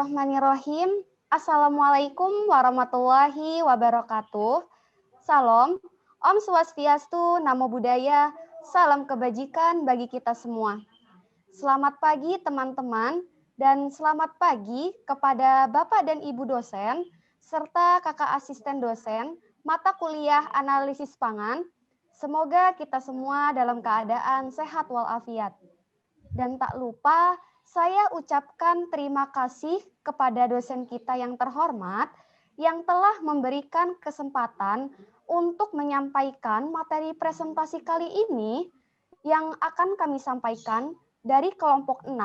Bismillahirrahmanirrahim. Assalamualaikum warahmatullahi wabarakatuh. Salam, Om Swastiastu, Namo Buddhaya, salam kebajikan bagi kita semua. Selamat pagi teman-teman, dan selamat pagi kepada Bapak dan Ibu dosen, serta kakak asisten dosen, mata kuliah analisis pangan. Semoga kita semua dalam keadaan sehat walafiat. Dan tak lupa, saya ucapkan terima kasih kepada dosen kita yang terhormat yang telah memberikan kesempatan untuk menyampaikan materi presentasi kali ini yang akan kami sampaikan dari kelompok 6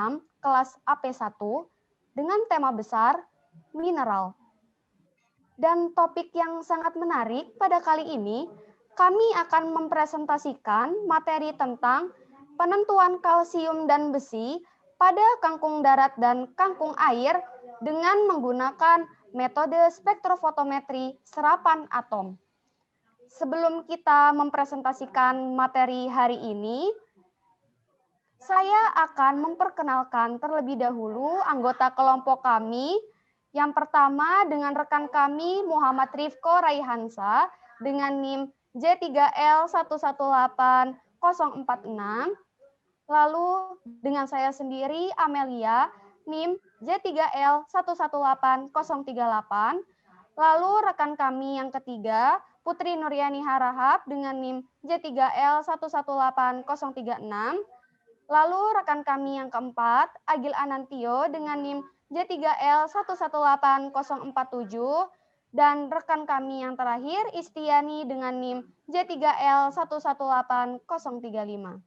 kelas AP1 dengan tema besar mineral. Dan topik yang sangat menarik pada kali ini, kami akan mempresentasikan materi tentang penentuan kalsium dan besi pada kangkung darat dan kangkung air dengan menggunakan metode spektrofotometri serapan atom. Sebelum kita mempresentasikan materi hari ini, saya akan memperkenalkan terlebih dahulu anggota kelompok kami. Yang pertama dengan rekan kami Muhammad Rifko Raihansa dengan NIM J3L118046. Lalu dengan saya sendiri Amelia NIM J3L118038. Lalu rekan kami yang ketiga Putri Nuryani Harahap dengan NIM J3L118036. Lalu rekan kami yang keempat Agil Anantio dengan NIM J3L118047. Dan rekan kami yang terakhir Istiani dengan NIM J3L118035.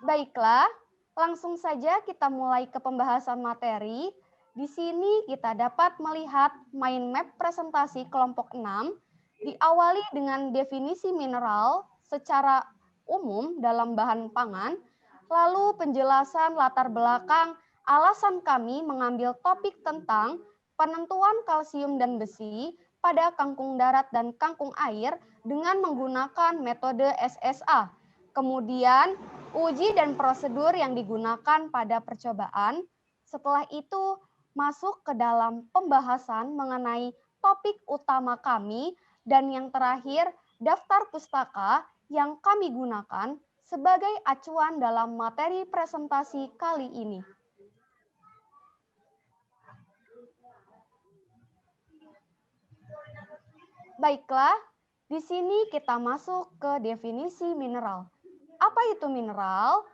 Baiklah, langsung saja kita mulai ke pembahasan materi. Di sini kita dapat melihat mind map presentasi kelompok 6, diawali dengan definisi mineral secara umum dalam bahan pangan, lalu penjelasan latar belakang alasan kami mengambil topik tentang penentuan kalsium dan besi pada kangkung darat dan kangkung air dengan menggunakan metode SSA. Kemudian uji dan prosedur yang digunakan pada percobaan. Setelah itu masuk ke dalam pembahasan mengenai topik utama kami, dan yang terakhir daftar pustaka yang kami gunakan sebagai acuan dalam materi presentasi kali ini. Baiklah, di sini kita masuk ke definisi mineral. Apa itu mineral?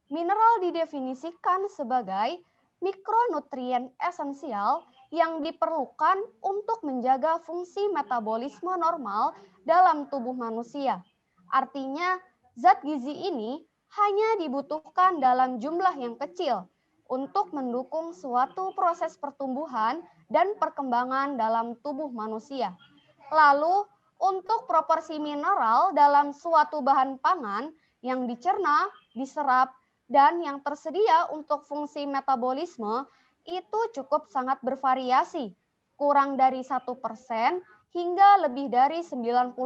Mineral didefinisikan sebagai mikronutrien esensial yang diperlukan untuk menjaga fungsi metabolisme normal dalam tubuh manusia. Artinya, zat gizi ini hanya dibutuhkan dalam jumlah yang kecil untuk mendukung suatu proses pertumbuhan dan perkembangan dalam tubuh manusia. Lalu, untuk proporsi mineral dalam suatu bahan pangan yang dicerna, diserap, dan yang tersedia untuk fungsi metabolisme itu cukup sangat bervariasi, kurang dari 1% hingga lebih dari 90%.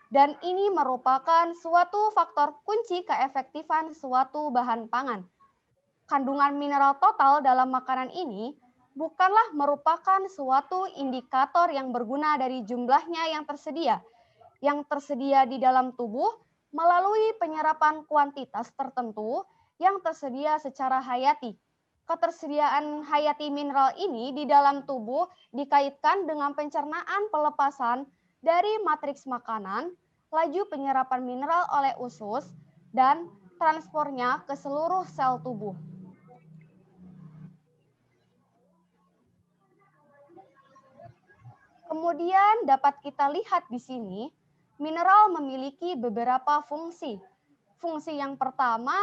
Dan ini merupakan suatu faktor kunci keefektifan suatu bahan pangan. Kandungan mineral total dalam makanan ini bukanlah merupakan suatu indikator yang berguna dari jumlahnya yang tersedia di dalam tubuh melalui penyerapan kuantitas tertentu yang tersedia secara hayati. Ketersediaan hayati mineral ini di dalam tubuh dikaitkan dengan pencernaan pelepasan dari matriks makanan, laju penyerapan mineral oleh usus, dan transpornya ke seluruh sel tubuh. Kemudian dapat kita lihat di sini, mineral memiliki beberapa fungsi. Fungsi yang pertama,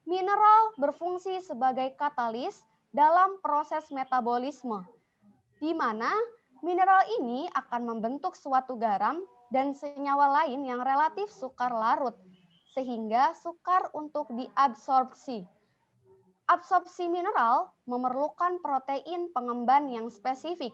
mineral berfungsi sebagai katalis dalam proses metabolisme, di mana mineral ini akan membentuk suatu garam dan senyawa lain yang relatif sukar larut, sehingga sukar untuk diabsorpsi. Absorpsi mineral memerlukan protein pengemban yang spesifik.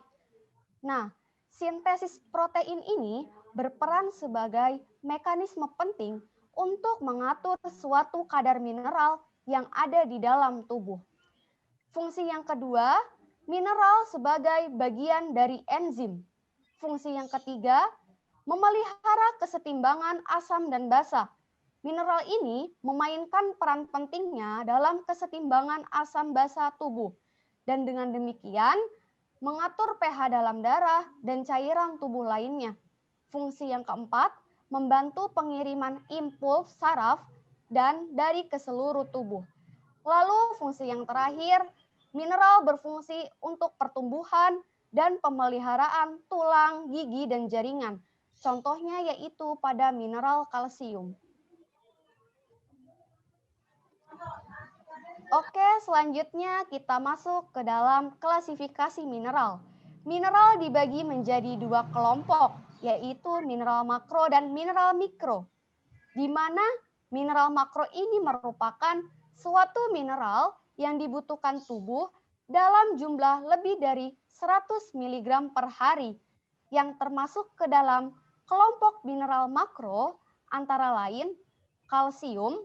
Nah, sintesis protein ini berperan sebagai mekanisme penting untuk mengatur suatu kadar mineral yang ada di dalam tubuh. Fungsi yang kedua, mineral sebagai bagian dari enzim. Fungsi yang ketiga, memelihara kesetimbangan asam dan basa. Mineral ini memainkan peran pentingnya dalam kesetimbangan asam basa tubuh. Dan dengan demikian, mengatur pH dalam darah dan cairan tubuh lainnya. Fungsi yang keempat, membantu pengiriman impuls saraf dan dari ke seluruh tubuh. Lalu fungsi yang terakhir, mineral berfungsi untuk pertumbuhan dan pemeliharaan tulang, gigi, dan jaringan. Contohnya yaitu pada mineral kalsium. Oke, selanjutnya kita masuk ke dalam klasifikasi mineral. Mineral dibagi menjadi dua kelompok, yaitu mineral makro dan mineral mikro. Di mana mineral makro ini merupakan suatu mineral yang dibutuhkan tubuh dalam jumlah lebih dari 100 mg per hari, yang termasuk ke dalam kelompok mineral makro antara lain kalsium,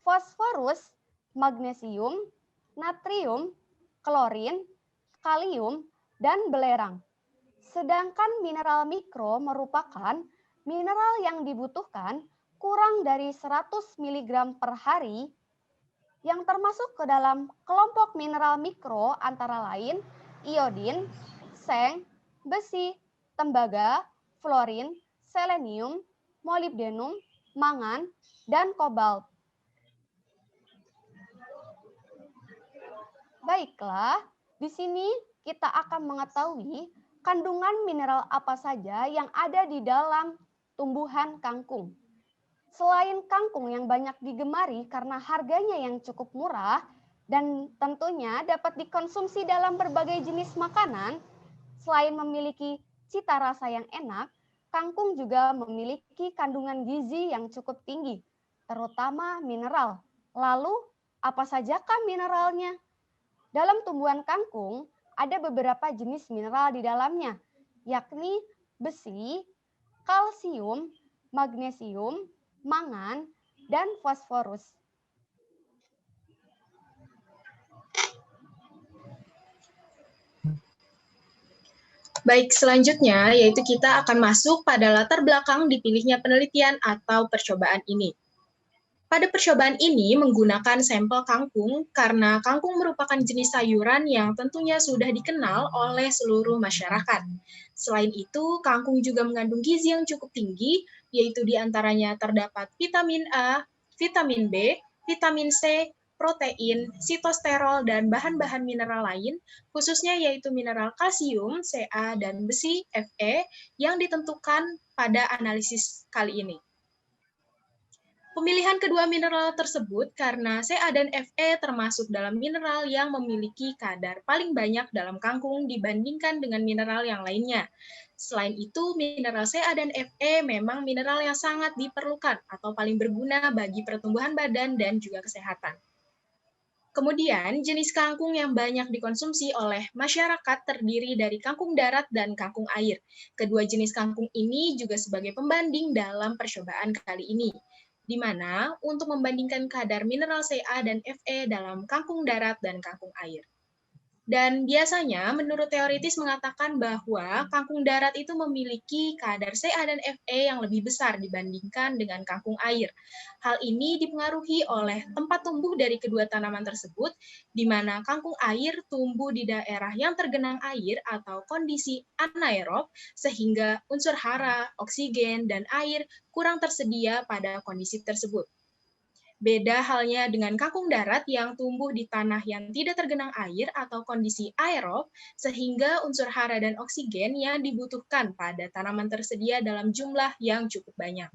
fosforus, magnesium, natrium, klorin, kalium, dan belerang. Sedangkan mineral mikro merupakan mineral yang dibutuhkan kurang dari 100 mg per hari yang termasuk ke dalam kelompok mineral mikro antara lain iodin, seng, besi, tembaga, fluorin, selenium, molibdenum, mangan, dan kobalt. Baiklah, di sini kita akan mengetahui kandungan mineral apa saja yang ada di dalam tumbuhan kangkung. Selain kangkung yang banyak digemari karena harganya yang cukup murah dan tentunya dapat dikonsumsi dalam berbagai jenis makanan, selain memiliki cita rasa yang enak, kangkung juga memiliki kandungan gizi yang cukup tinggi, terutama mineral. Lalu, apa sajakah mineralnya? Dalam tumbuhan kangkung, ada beberapa jenis mineral di dalamnya, yakni besi, kalsium, magnesium, mangan, dan fosforus. Baik, selanjutnya yaitu kita akan masuk pada latar belakang dipilihnya penelitian atau percobaan ini. Pada percobaan ini menggunakan sampel kangkung karena kangkung merupakan jenis sayuran yang tentunya sudah dikenal oleh seluruh masyarakat. Selain itu, kangkung juga mengandung gizi yang cukup tinggi, yaitu diantaranya terdapat vitamin A, vitamin B, vitamin C, protein, sitosterol, dan bahan-bahan mineral lain, khususnya yaitu mineral kalsium, Ca, dan besi, Fe, yang ditentukan pada analisis kali ini. Pemilihan kedua mineral tersebut karena Ca dan Fe termasuk dalam mineral yang memiliki kadar paling banyak dalam kangkung dibandingkan dengan mineral yang lainnya. Selain itu, mineral Ca dan Fe memang mineral yang sangat diperlukan atau paling berguna bagi pertumbuhan badan dan juga kesehatan. Kemudian, jenis kangkung yang banyak dikonsumsi oleh masyarakat terdiri dari kangkung darat dan kangkung air. Kedua jenis kangkung ini juga sebagai pembanding dalam percobaan kali ini, di mana untuk membandingkan kadar mineral Ca dan Fe dalam kangkung darat dan kangkung air. Dan biasanya menurut teoritis mengatakan bahwa kangkung darat itu memiliki kadar Ca dan Fe yang lebih besar dibandingkan dengan kangkung air. Hal ini dipengaruhi oleh tempat tumbuh dari kedua tanaman tersebut, di mana kangkung air tumbuh di daerah yang tergenang air atau kondisi anaerob, sehingga unsur hara, oksigen, dan air kurang tersedia pada kondisi tersebut. Beda halnya dengan kangkung darat yang tumbuh di tanah yang tidak tergenang air atau kondisi aerob, sehingga unsur hara dan oksigen yang dibutuhkan pada tanaman tersedia dalam jumlah yang cukup banyak.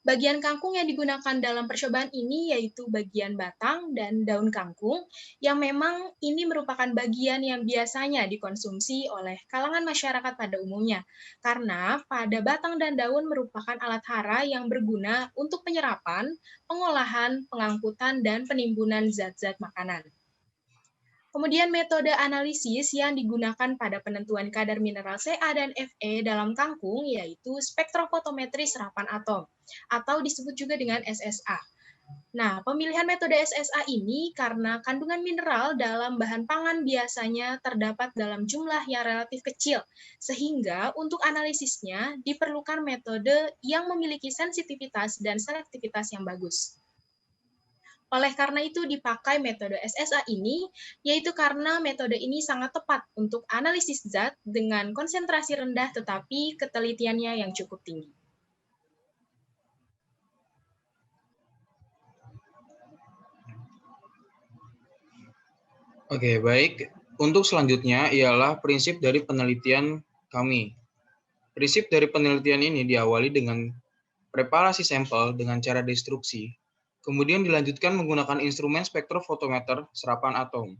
Bagian kangkung yang digunakan dalam percobaan ini yaitu bagian batang dan daun kangkung, yang memang ini merupakan bagian yang biasanya dikonsumsi oleh kalangan masyarakat pada umumnya, karena pada batang dan daun merupakan alat hara yang berguna untuk penyerapan, pengolahan, pengangkutan, dan penimbunan zat-zat makanan. Kemudian metode analisis yang digunakan pada penentuan kadar mineral Ca dan Fe dalam kangkung yaitu spektrofotometri serapan atom, atau disebut juga dengan SSA. Nah, pemilihan metode SSA ini karena kandungan mineral dalam bahan pangan biasanya terdapat dalam jumlah yang relatif kecil, sehingga untuk analisisnya diperlukan metode yang memiliki sensitivitas dan selektivitas yang bagus. Oleh karena itu dipakai metode SSA ini, yaitu karena metode ini sangat tepat untuk analisis zat dengan konsentrasi rendah tetapi ketelitiannya yang cukup tinggi. Oke, baik. Untuk selanjutnya ialah prinsip dari penelitian kami. Prinsip dari penelitian ini diawali dengan preparasi sampel dengan cara destruksi, kemudian dilanjutkan menggunakan instrumen spektrofotometer serapan atom.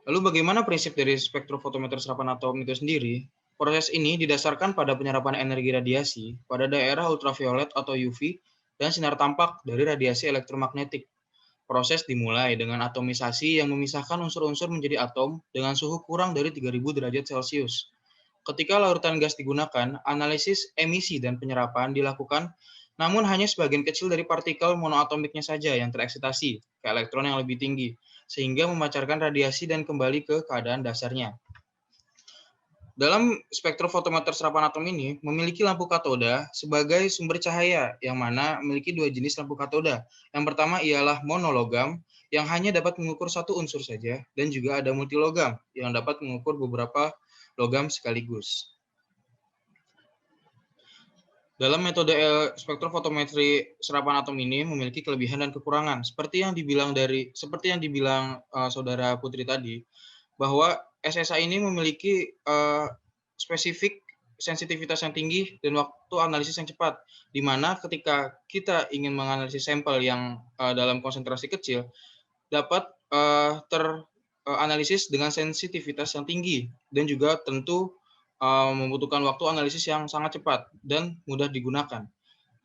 Lalu bagaimana prinsip dari spektrofotometer serapan atom itu sendiri? Proses ini didasarkan pada penyerapan energi radiasi pada daerah ultraviolet atau UV dan sinar tampak dari radiasi elektromagnetik. Proses dimulai dengan atomisasi yang memisahkan unsur-unsur menjadi atom dengan suhu kurang dari 3000 derajat Celcius. Ketika larutan gas digunakan, analisis emisi dan penyerapan dilakukan, namun hanya sebagian kecil dari partikel monoatomiknya saja yang tereksitasi ke elektron yang lebih tinggi, sehingga memancarkan radiasi dan kembali ke keadaan dasarnya. Dalam spektrofotometer serapan atom ini memiliki lampu katoda sebagai sumber cahaya yang mana memiliki dua jenis lampu katoda. Yang pertama ialah monologam yang hanya dapat mengukur satu unsur saja dan juga ada multilogam yang dapat mengukur beberapa logam sekaligus. Dalam metode spektrofotometri serapan atom ini memiliki kelebihan dan kekurangan. Seperti yang dibilang saudara Putri tadi, bahwa SSA ini memiliki spesifik sensitivitas yang tinggi dan waktu analisis yang cepat, di mana ketika kita ingin menganalisis sampel yang dalam konsentrasi kecil, dapat teranalisis dengan sensitivitas yang tinggi dan juga tentu membutuhkan waktu analisis yang sangat cepat dan mudah digunakan.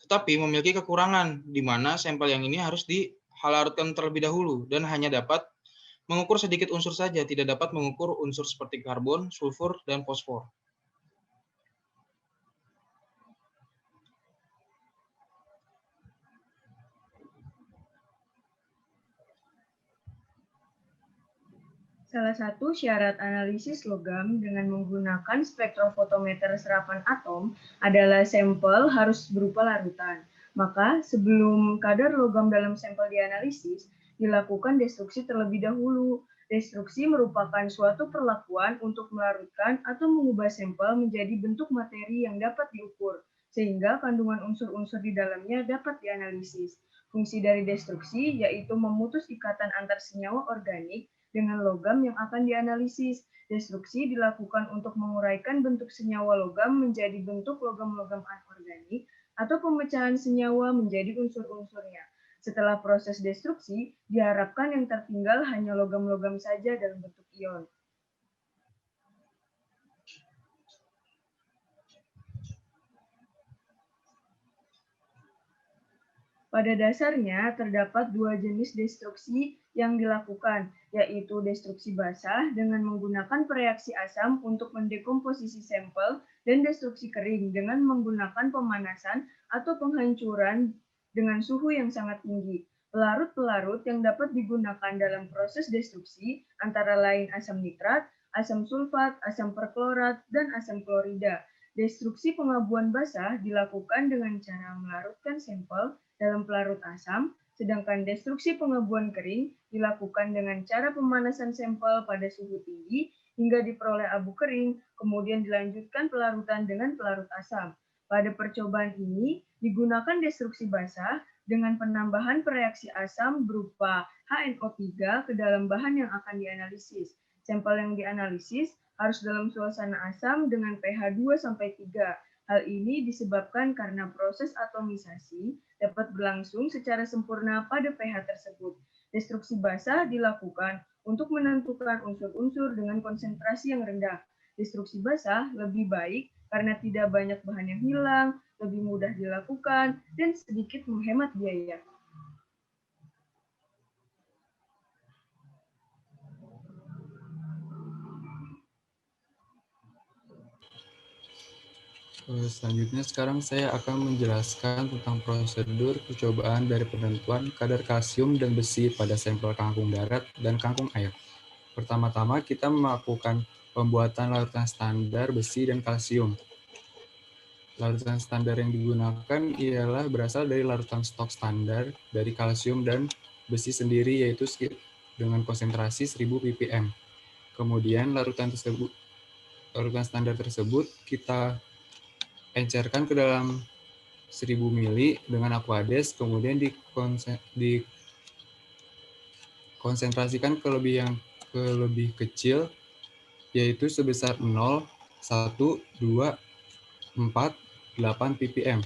Tetapi memiliki kekurangan, di mana sampel yang ini harus dihalarutkan terlebih dahulu dan hanya dapat mengukur sedikit unsur saja, tidak dapat mengukur unsur seperti karbon, sulfur, dan fosfor. Salah satu syarat analisis logam dengan menggunakan spektrofotometer serapan atom adalah sampel harus berupa larutan. Maka sebelum kadar logam dalam sampel dianalisis, dilakukan destruksi terlebih dahulu. Destruksi merupakan suatu perlakuan untuk melarutkan atau mengubah sampel menjadi bentuk materi yang dapat diukur, sehingga kandungan unsur-unsur di dalamnya dapat dianalisis. Fungsi dari destruksi yaitu memutus ikatan antar senyawa organik dengan logam yang akan dianalisis. Destruksi dilakukan untuk menguraikan bentuk senyawa logam menjadi bentuk logam-logam anorganik atau pemecahan senyawa menjadi unsur-unsurnya. Setelah proses destruksi, diharapkan yang tertinggal hanya logam-logam saja dalam bentuk ion. Pada dasarnya, terdapat dua jenis destruksi yang dilakukan, yaitu destruksi basah dengan menggunakan reaksi asam untuk mendekomposisi sampel dan destruksi kering dengan menggunakan pemanasan atau penghancuran dengan suhu yang sangat tinggi. Pelarut-pelarut yang dapat digunakan dalam proses destruksi antara lain asam nitrat, asam sulfat, asam perklorat, dan asam klorida. Destruksi pengabuan basah dilakukan dengan cara melarutkan sampel dalam pelarut asam, sedangkan destruksi pengabuan kering dilakukan dengan cara pemanasan sampel pada suhu tinggi hingga diperoleh abu kering, kemudian dilanjutkan pelarutan dengan pelarut asam. Pada percobaan ini, digunakan destruksi basah dengan penambahan reaksi asam berupa HNO3 ke dalam bahan yang akan dianalisis. Sampel yang dianalisis harus dalam suasana asam dengan pH 2-3. Hal ini disebabkan karena proses atomisasi dapat berlangsung secara sempurna pada pH tersebut. Destruksi basah dilakukan untuk menentukan unsur-unsur dengan konsentrasi yang rendah. Destruksi basah lebih baik karena tidak banyak bahan yang hilang, lebih mudah dilakukan, dan sedikit menghemat biaya. Selanjutnya sekarang saya akan menjelaskan tentang prosedur percobaan dari penentuan kadar kalsium dan besi pada sampel kangkung darat dan kangkung air. Pertama-tama kita melakukan pembuatan larutan standar besi dan kalsium. Larutan standar yang digunakan ialah berasal dari larutan stok standar dari kalsium dan besi sendiri, yaitu dengan konsentrasi 1000 ppm. Kemudian larutan standar tersebut kita encerkan ke dalam 1000 mili dengan aquades, kemudian dikonsentrasikan ke lebih kecil, yaitu sebesar 0, 1, 2, 4, 8 ppm.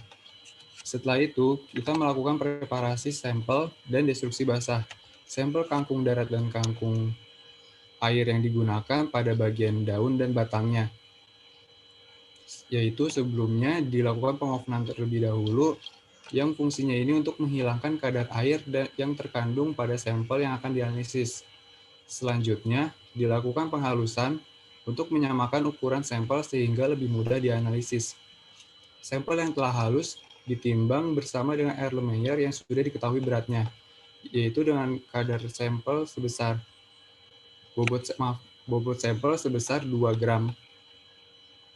Setelah itu, kita melakukan preparasi sampel dan destruksi basah. Sampel kangkung darat dan kangkung air yang digunakan pada bagian daun dan batangnya, yaitu sebelumnya dilakukan pengovenan terlebih dahulu, yang fungsinya ini untuk menghilangkan kadar air yang terkandung pada sampel yang akan dianalisis. Selanjutnya, dilakukan penghalusan untuk menyamakan ukuran sampel sehingga lebih mudah dianalisis. Sampel yang telah halus ditimbang bersama dengan air Erlenmeyer yang sudah diketahui beratnya, yaitu dengan kadar sampel sebesar bobot sampel sebesar 2 gram.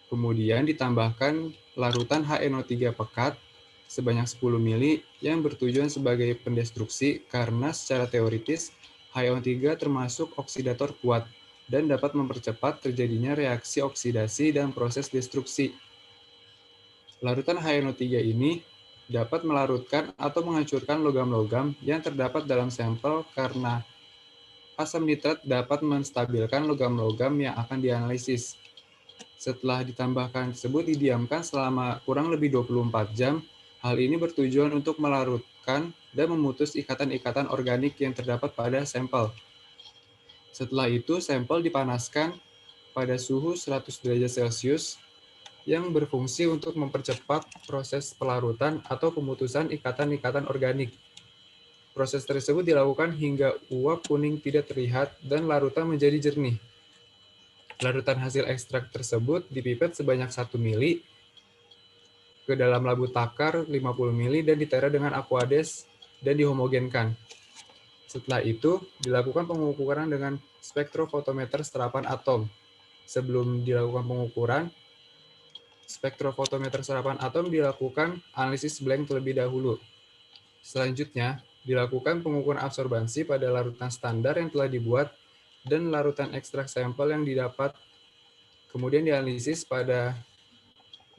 Kemudian ditambahkan larutan HNO3 pekat sebanyak 10 mili yang bertujuan sebagai pendestruksi karena secara teoritis HNO3 termasuk oksidator kuat dan dapat mempercepat terjadinya reaksi oksidasi dan proses destruksi. Larutan HNO3 ini dapat melarutkan atau menghancurkan logam-logam yang terdapat dalam sampel karena asam nitrat dapat menstabilkan logam-logam yang akan dianalisis. Setelah ditambahkan tersebut didiamkan selama kurang lebih 24 jam. Hal ini bertujuan untuk melarutkan dan memutus ikatan-ikatan organik yang terdapat pada sampel. Setelah itu, sampel dipanaskan pada suhu 100 derajat Celcius yang berfungsi untuk mempercepat proses pelarutan atau pemutusan ikatan-ikatan organik. Proses tersebut dilakukan hingga uap kuning tidak terlihat dan larutan menjadi jernih. Larutan hasil ekstrak tersebut dipipet sebanyak 1 mili ke dalam labu takar 50 mili dan ditera dengan aquades dan dihomogenkan. Setelah itu, dilakukan pengukuran dengan spektrofotometer serapan atom. Sebelum dilakukan pengukuran, spektrofotometer serapan atom dilakukan analisis blank terlebih dahulu. Selanjutnya, dilakukan pengukuran absorbansi pada larutan standar yang telah dibuat dan larutan ekstrak sampel yang didapat, kemudian dianalisis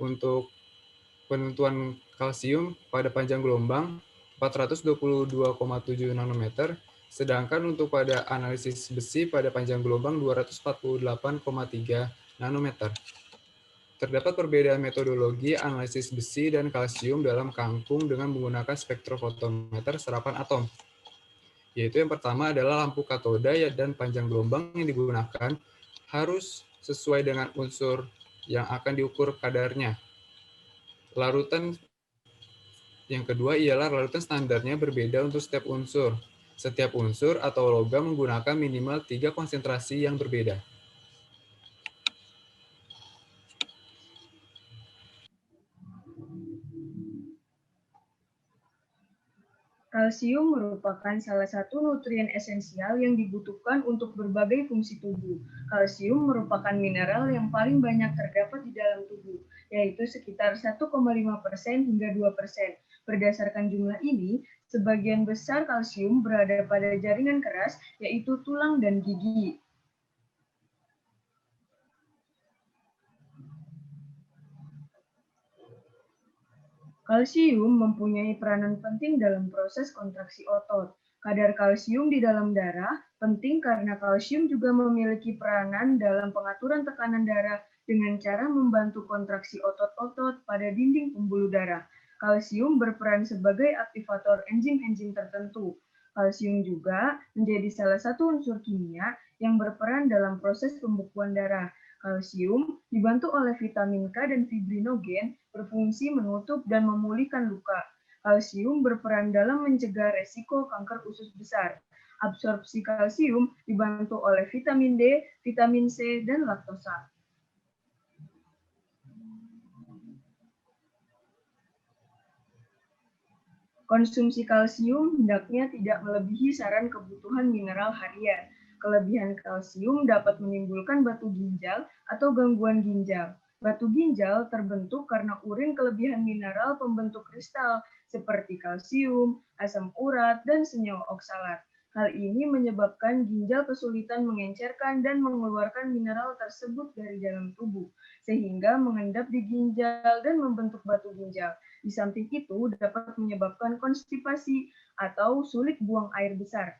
untuk penentuan kalsium pada panjang gelombang 422,7 nanometer, sedangkan untuk pada analisis besi pada panjang gelombang 248,3 nanometer. Terdapat perbedaan metodologi analisis besi dan kalsium dalam kangkung dengan menggunakan spektrofotometer serapan atom. Yaitu yang pertama adalah lampu katoda dan panjang gelombang yang digunakan harus sesuai dengan unsur yang akan diukur kadarnya. Larutan yang kedua ialah larutan standarnya berbeda untuk setiap unsur. Setiap unsur atau logam menggunakan minimal 3 konsentrasi yang berbeda. Kalsium merupakan salah satu nutrien esensial yang dibutuhkan untuk berbagai fungsi tubuh. Kalsium merupakan mineral yang paling banyak terdapat di dalam tubuh, yaitu sekitar 1,5% hingga 2%. Berdasarkan jumlah ini, sebagian besar kalsium berada pada jaringan keras, yaitu tulang dan gigi. Kalsium mempunyai peranan penting dalam proses kontraksi otot. Kadar kalsium di dalam darah penting karena kalsium juga memiliki peranan dalam pengaturan tekanan darah dengan cara membantu kontraksi otot-otot pada dinding pembuluh darah. Kalsium berperan sebagai aktivator enzim-enzim tertentu. Kalsium juga menjadi salah satu unsur kimia yang berperan dalam proses pembekuan darah. Kalsium dibantu oleh vitamin K dan fibrinogen berfungsi menutup dan memulihkan luka. Kalsium berperan dalam mencegah resiko kanker usus besar. Absorpsi kalsium dibantu oleh vitamin D, vitamin C, dan laktosa. Konsumsi kalsium hendaknya tidak melebihi saran kebutuhan mineral harian. Kelebihan kalsium dapat menimbulkan batu ginjal atau gangguan ginjal. Batu ginjal terbentuk karena urin kelebihan mineral pembentuk kristal seperti kalsium, asam urat, dan senyawa oksalat. Hal ini menyebabkan ginjal kesulitan mengencerkan dan mengeluarkan mineral tersebut dari dalam tubuh, sehingga mengendap di ginjal dan membentuk batu ginjal. Di samping itu dapat menyebabkan konstipasi atau sulit buang air besar.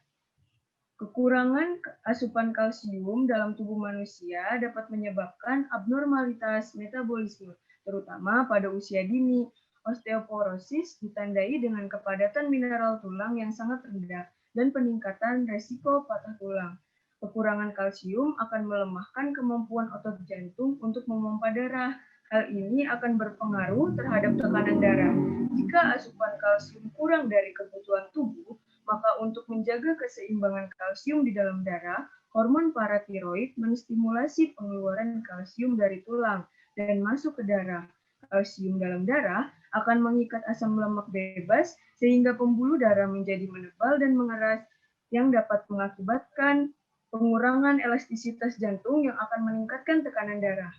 Kekurangan asupan kalsium dalam tubuh manusia dapat menyebabkan abnormalitas metabolisme, terutama pada usia dini. Osteoporosis ditandai dengan kepadatan mineral tulang yang sangat rendah dan peningkatan resiko patah tulang. Kekurangan kalsium akan melemahkan kemampuan otot jantung untuk memompa darah. Hal ini akan berpengaruh terhadap tekanan darah. Jika asupan kalsium kurang dari kebutuhan tubuh, maka untuk menjaga keseimbangan kalsium di dalam darah, hormon paratiroid menstimulasi pengeluaran kalsium dari tulang dan masuk ke darah. Kalsium dalam darah akan mengikat asam lemak bebas sehingga pembuluh darah menjadi menebal dan mengeras yang dapat mengakibatkan pengurangan elastisitas jantung yang akan meningkatkan tekanan darah.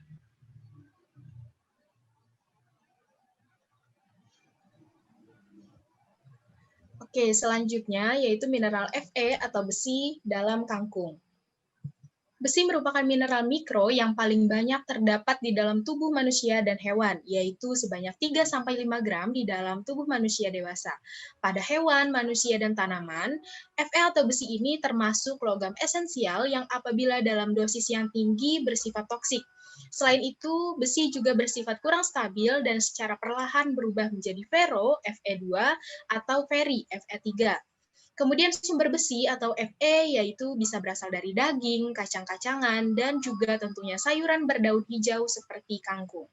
Oke, selanjutnya yaitu mineral Fe atau besi dalam kangkung. Besi merupakan mineral mikro yang paling banyak terdapat di dalam tubuh manusia dan hewan, yaitu sebanyak 3-5 gram di dalam tubuh manusia dewasa. Pada hewan, manusia, dan tanaman, Fe atau besi ini termasuk logam esensial yang apabila dalam dosis yang tinggi bersifat toksik. Selain itu, besi juga bersifat kurang stabil dan secara perlahan berubah menjadi ferro, Fe2, atau feri, Fe3. Kemudian sumber besi atau Fe yaitu bisa berasal dari daging, kacang-kacangan, dan juga tentunya sayuran berdaun hijau seperti kangkung.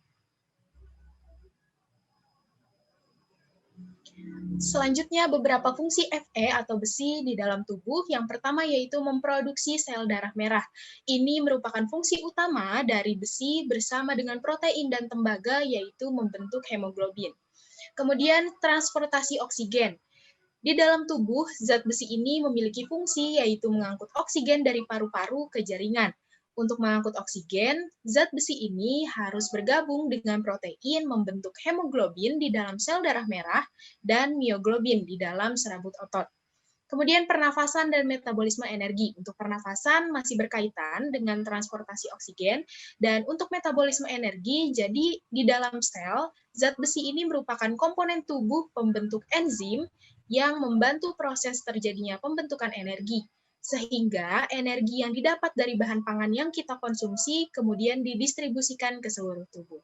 Selanjutnya beberapa fungsi Fe atau besi di dalam tubuh. Yang pertama yaitu memproduksi sel darah merah. Ini merupakan fungsi utama dari besi bersama dengan protein dan tembaga yaitu membentuk hemoglobin. Kemudian transportasi oksigen. Di dalam tubuh, zat besi ini memiliki fungsi yaitu mengangkut oksigen dari paru-paru ke jaringan. Untuk mengangkut oksigen, zat besi ini harus bergabung dengan protein membentuk hemoglobin di dalam sel darah merah dan mioglobin di dalam serabut otot. Kemudian pernafasan dan metabolisme energi. Untuk pernafasan masih berkaitan dengan transportasi oksigen, dan untuk metabolisme energi, jadi di dalam sel, zat besi ini merupakan komponen tubuh pembentuk enzim yang membantu proses terjadinya pembentukan energi, sehingga energi yang didapat dari bahan pangan yang kita konsumsi kemudian didistribusikan ke seluruh tubuh.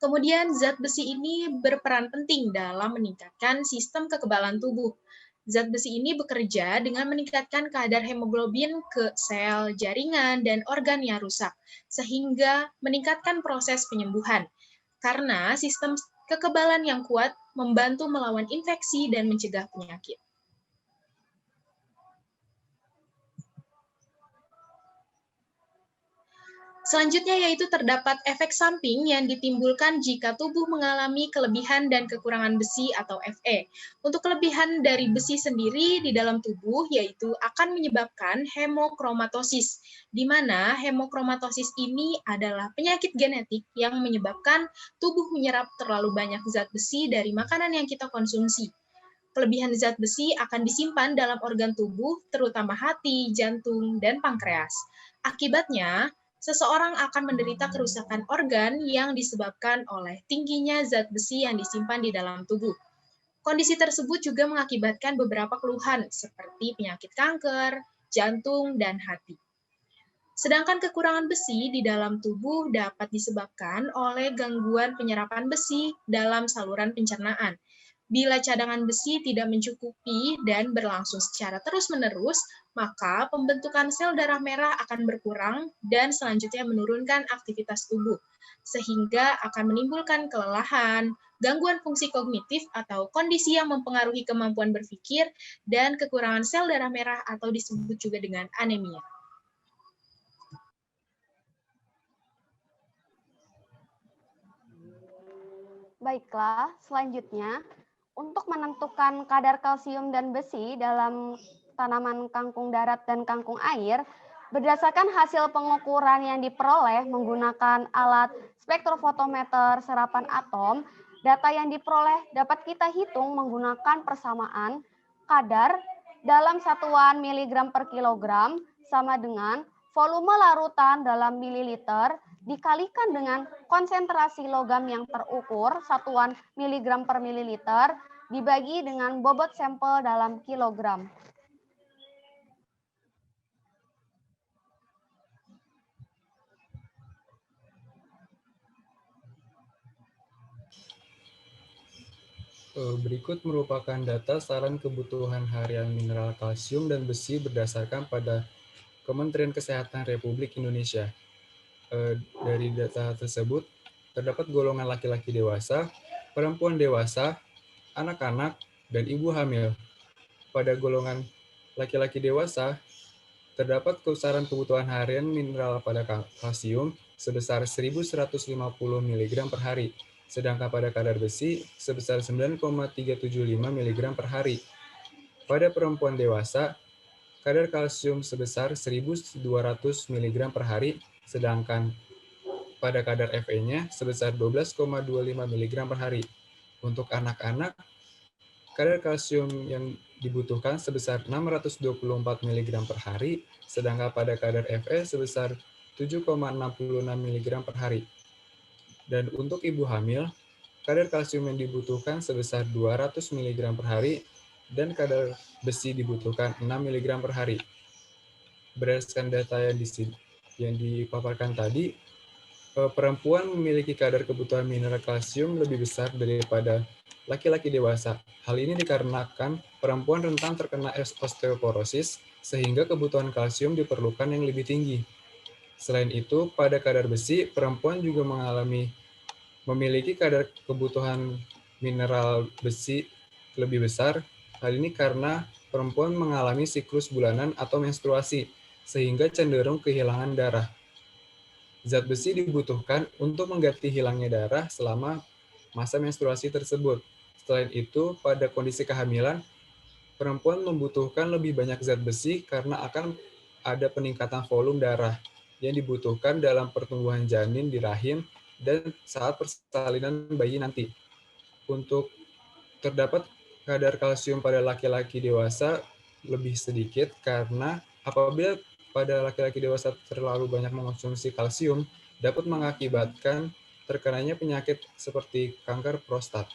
Kemudian zat besi ini berperan penting dalam meningkatkan sistem kekebalan tubuh. Zat besi ini bekerja dengan meningkatkan kadar hemoglobin ke sel, jaringan, dan organ yang rusak, sehingga meningkatkan proses penyembuhan. Karena sistem kekebalan yang kuat membantu melawan infeksi dan mencegah penyakit. Selanjutnya yaitu terdapat efek samping yang ditimbulkan jika tubuh mengalami kelebihan dan kekurangan besi atau Fe. Untuk kelebihan dari besi sendiri di dalam tubuh yaitu akan menyebabkan hemokromatosis, di mana hemokromatosis ini adalah penyakit genetik yang menyebabkan tubuh menyerap terlalu banyak zat besi dari makanan yang kita konsumsi. Kelebihan zat besi akan disimpan dalam organ tubuh, terutama hati, jantung, dan pankreas. Akibatnya, seseorang akan menderita kerusakan organ yang disebabkan oleh tingginya zat besi yang disimpan di dalam tubuh. Kondisi tersebut juga mengakibatkan beberapa keluhan seperti penyakit kanker, jantung, dan hati. Sedangkan kekurangan besi di dalam tubuh dapat disebabkan oleh gangguan penyerapan besi dalam saluran pencernaan. Bila cadangan besi tidak mencukupi dan berlangsung secara terus-menerus, maka pembentukan sel darah merah akan berkurang dan selanjutnya menurunkan aktivitas tubuh, sehingga akan menimbulkan kelelahan, gangguan fungsi kognitif atau kondisi yang mempengaruhi kemampuan berpikir, dan kekurangan sel darah merah atau disebut juga dengan anemia. Baiklah, selanjutnya untuk menentukan kadar kalsium dan besi dalam tanaman kangkung darat dan kangkung air, berdasarkan hasil pengukuran yang diperoleh menggunakan alat spektrofotometer serapan atom, data yang diperoleh dapat kita hitung menggunakan persamaan kadar dalam satuan miligram per kilogram sama dengan volume larutan dalam mililiter dikalikan dengan konsentrasi logam yang terukur satuan miligram per mililiter dibagi dengan bobot sampel dalam kilogram. Berikut merupakan data saran kebutuhan harian mineral kalsium dan besi berdasarkan pada Kementerian Kesehatan Republik Indonesia. Dari data tersebut, terdapat golongan laki-laki dewasa, perempuan dewasa, anak-anak, dan ibu hamil. Pada golongan laki-laki dewasa, terdapat saran kebutuhan harian mineral pada kalsium sebesar 1.150 mg per hari, sedangkan pada kadar besi sebesar 9,375 mg per hari. Pada perempuan dewasa, kadar kalsium sebesar 1.200 mg per hari, sedangkan pada kadar Fe-nya sebesar 12,25 mg per hari. Untuk anak-anak, kadar kalsium yang dibutuhkan sebesar 624 mg per hari, sedangkan pada kadar Fe sebesar 7,66 mg per hari. Dan untuk ibu hamil, kadar kalsium yang dibutuhkan sebesar 200 mg per hari, dan kadar besi dibutuhkan 6 mg per hari. Berdasarkan data yang dipaparkan tadi, perempuan memiliki kadar kebutuhan mineral kalsium lebih besar daripada laki-laki dewasa. Hal ini dikarenakan perempuan rentan terkena osteoporosis, sehingga kebutuhan kalsium diperlukan yang lebih tinggi. Selain itu, pada kadar besi, perempuan juga memiliki kadar kebutuhan mineral besi lebih besar. Hal ini karena perempuan mengalami siklus bulanan atau menstruasi, sehingga cenderung kehilangan darah. Zat besi dibutuhkan untuk mengganti hilangnya darah selama masa menstruasi tersebut. Selain itu, pada kondisi kehamilan, perempuan membutuhkan lebih banyak zat besi karena akan ada peningkatan volume darah yang dibutuhkan dalam pertumbuhan janin di rahim dan saat persalinan bayi nanti. Untuk terdapat kadar kalsium pada laki-laki dewasa lebih sedikit karena apabila pada laki-laki dewasa terlalu banyak mengonsumsi kalsium dapat mengakibatkan terkenanya penyakit seperti kanker prostat.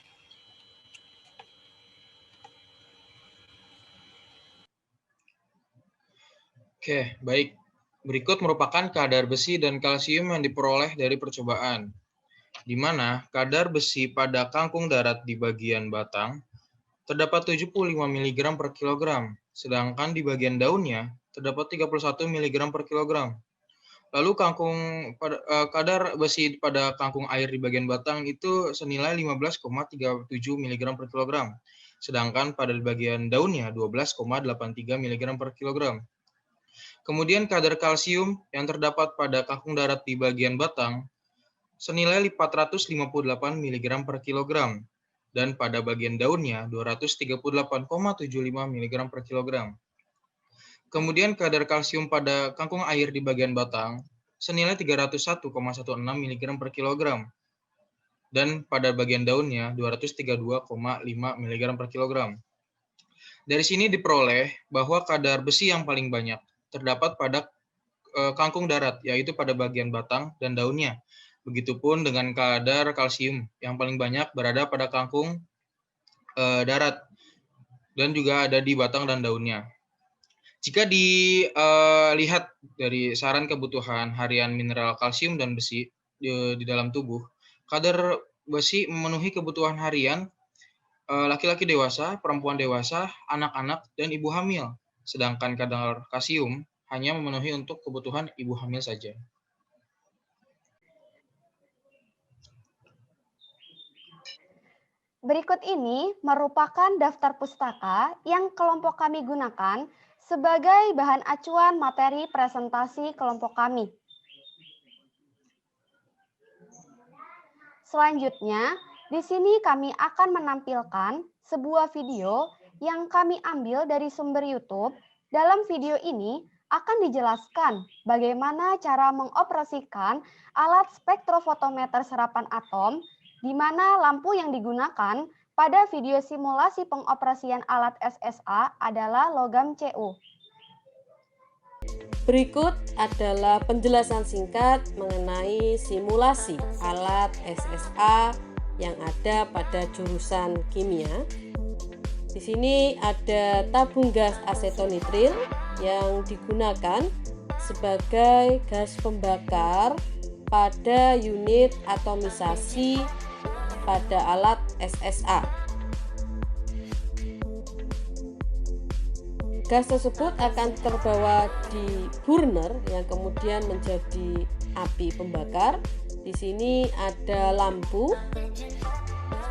Oke, baik. Berikut merupakan kadar besi dan kalsium yang diperoleh dari percobaan, di mana kadar besi pada kangkung darat di bagian batang terdapat 75 mg per kilogram, sedangkan di bagian daunnya terdapat 31 mg per kilogram. Lalu kadar besi pada kangkung air di bagian batang itu senilai 15,37 mg per kilogram, sedangkan pada bagian daunnya 12,83 mg per kilogram. Kemudian kadar kalsium yang terdapat pada kangkung darat di bagian batang senilai 458 mg per kilogram, dan pada bagian daunnya 238,75 mg per kilogram. Kemudian kadar kalsium pada kangkung air di bagian batang senilai 301,16 mg per kilogram, dan pada bagian daunnya 232,5 mg per kilogram. Dari sini diperoleh bahwa kadar besi yang paling banyak terdapat pada kangkung darat, yaitu pada bagian batang dan daunnya. Begitupun dengan kadar kalsium yang paling banyak berada pada kangkung darat dan juga ada di batang dan daunnya. Jika dilihat dari saran kebutuhan harian mineral kalsium dan besi di dalam tubuh, kadar besi memenuhi kebutuhan harian laki-laki dewasa, perempuan dewasa, anak-anak, dan ibu hamil. Sedangkan kadar kalsium hanya memenuhi untuk kebutuhan ibu hamil saja. Berikut ini merupakan daftar pustaka yang kelompok kami gunakan sebagai bahan acuan materi presentasi kelompok kami. Selanjutnya, di sini kami akan menampilkan sebuah video yang kami ambil dari sumber YouTube. Dalam video ini akan dijelaskan bagaimana cara mengoperasikan alat spektrofotometer serapan atom, di mana lampu yang digunakan pada video simulasi pengoperasian alat SSA adalah logam Cu. Berikut adalah penjelasan singkat mengenai simulasi alat SSA yang ada pada jurusan kimia. Di sini ada tabung gas asetonitril yang digunakan sebagai gas pembakar pada unit atomisasi pada alat SSA. Gas tersebut akan terbawa di burner yang kemudian menjadi api pembakar. Di sini ada lampu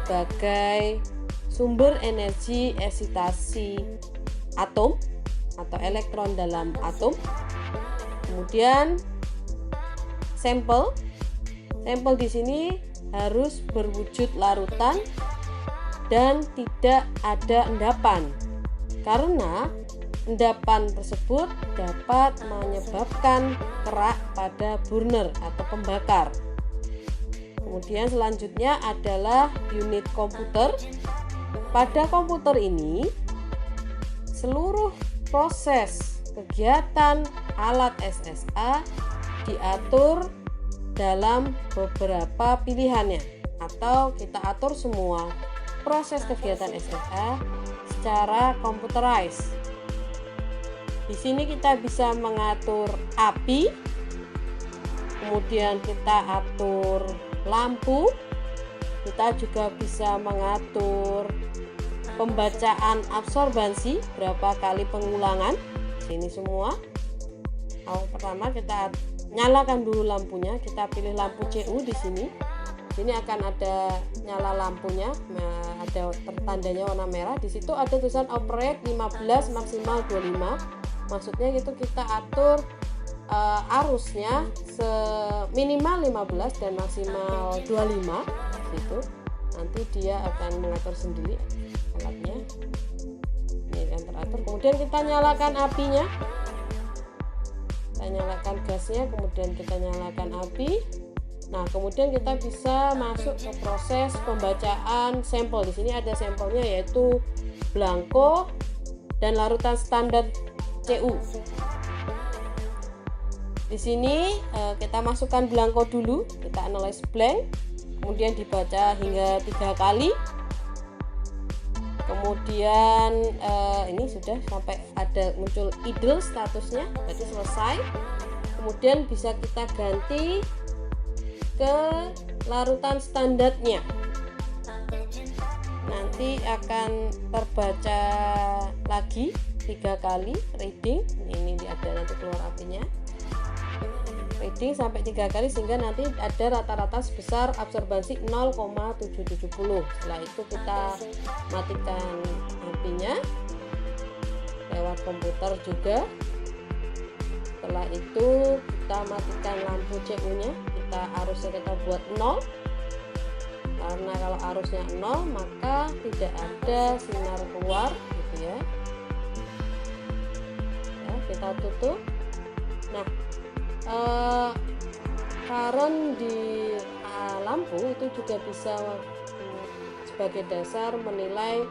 sebagai sumber energi eksitasi atom atau elektron dalam atom. Kemudian sampel di sini harus berwujud larutan dan tidak ada endapan, karena endapan tersebut dapat menyebabkan kerak pada burner atau pembakar. Kemudian selanjutnya adalah unit komputer. Pada komputer ini, seluruh proses kegiatan alat SSA diatur dalam beberapa pilihannya, atau kita atur semua proses kegiatan SSA secara computerized. Di sini kita bisa mengatur api, kemudian kita atur lampu, kita juga bisa mengatur pembacaan absorbansi, berapa kali pengulangan. Sini semua. Pertama kita nyalakan dulu lampunya, kita pilih lampu Cu di sini. Sini akan ada nyala lampunya, ada tandanya warna merah. Di situ ada tulisan operate 15 maksimal 25. Maksudnya itu kita atur arusnya minimal 15 dan maksimal 25 gitu. Nanti dia akan mengatur sendiri alatnya. Ini yang teratur. Kemudian kita nyalakan apinya. Kita nyalakan gasnya, kemudian kita nyalakan api. Nah, kemudian kita bisa masuk ke proses pembacaan sampel. Di sini ada sampelnya yaitu blanko dan larutan standar Cu. Di sini kita masukkan blanko dulu, kita analyze blank, kemudian dibaca hingga 3 kali. Kemudian ini sudah sampai ada muncul idle statusnya, berarti selesai. Kemudian bisa kita ganti ke larutan standarnya. Nanti akan terbaca lagi 3 kali reading. Ini ada nanti keluar apinya. Reading sampai 3 kali sehingga nanti ada rata-rata sebesar absorbansi 0,770. Setelah itu kita matikan apinya lewat komputer juga. Setelah itu kita matikan lampu Cu-nya, arusnya kita buat 0, karena kalau arusnya 0 maka tidak ada sinar keluar gitu ya. Kita tutup. Nah, current di lampu itu juga bisa sebagai dasar menilai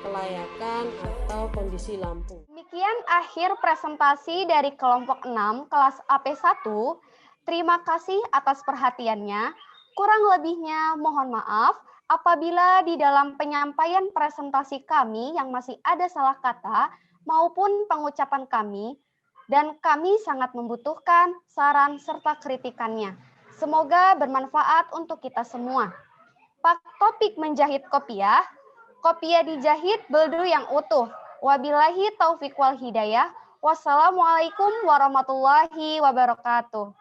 kelayakan atau kondisi lampu. Demikian akhir presentasi dari kelompok 6 kelas AP1. Terima kasih atas perhatiannya. Kurang lebihnya mohon maaf apabila di dalam penyampaian presentasi kami yang masih ada salah kata maupun pengucapan kami, dan kami sangat membutuhkan saran serta kritikannya. Semoga bermanfaat untuk kita semua. Topik menjahit kopiah dijahit beldu yang utuh. Wabillahi taufiq wal hidayah. Wassalamualaikum warahmatullahi wabarakatuh.